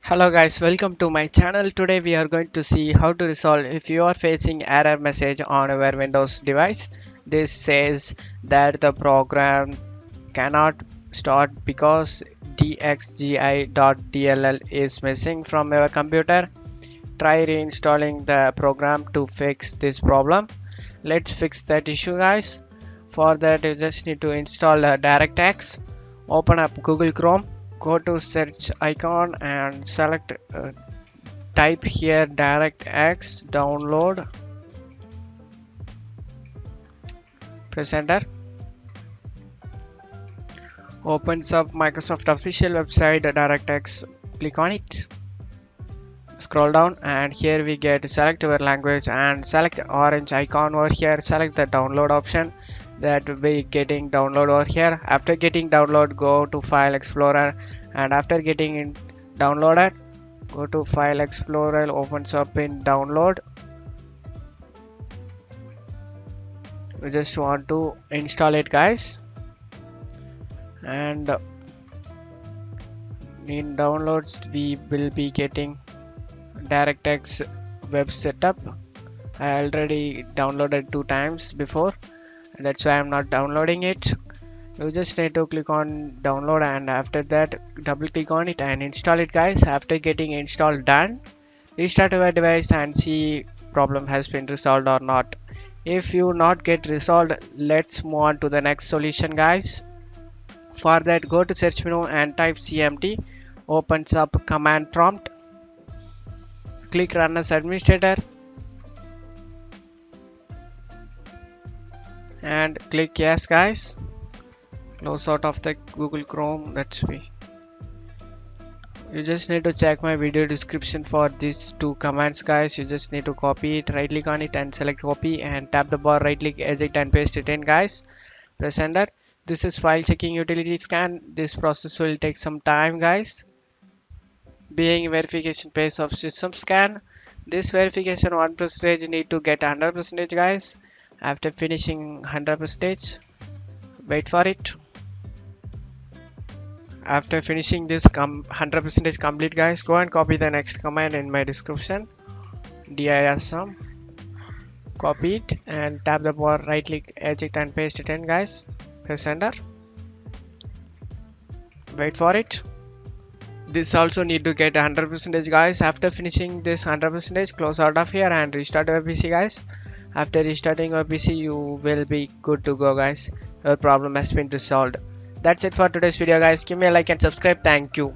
Hello guys, welcome to my channel. Today we are going to see how to resolve if you are facing error message on your Windows device. This says that the program cannot start because dxgi.dll is missing from your computer. Try reinstalling the program to fix this problem. Let's fix that issue guys. For that you just need to install DirectX. Open up Google Chrome. Go to search icon and select type here DirectX download. Press enter. Opens up Microsoft official website DirectX. Click on it. Scroll down and here we get select your language and select orange icon over here. Select the download option. That will be getting download over here. After getting download, go to file explorer, and after getting it downloaded, go to file explorer, opens up in download. We just want to install it guys, and in downloads we will be getting DirectX web setup. I already downloaded 2 times before, that's why I'm not downloading it. You just need to click on download and after that double click on it and install it guys. After getting installed done, restart your device and see problem has been resolved or not. If you not get resolved, let's move on to the next solution guys. For that, go to search menu and type cmd. Opens up command prompt. Click run as administrator and click yes guys. Close out of the Google Chrome. That's me. You just need to check my video description for these 2 commands guys. You just need to copy it, right click on it and select copy and tap the bar, right click, eject and paste it in guys. Press enter. This is file checking utility scan. This process will take some time guys, being verification phase of system scan. This verification 1% need to get 100% guys. After finishing 100%, wait for it. After finishing this 100% complete guys, go and copy the next command in my description, dism. Copy it and tap the bar, right click, eject and paste it in guys. Press enter. Wait for it. This also need to get 100% guys. After finishing this 100%, close out of here and restart your PC guys. After restarting your PC, you will be good to go guys. Your problem has been resolved. That's it for today's video guys. Give me a like and subscribe. Thank you.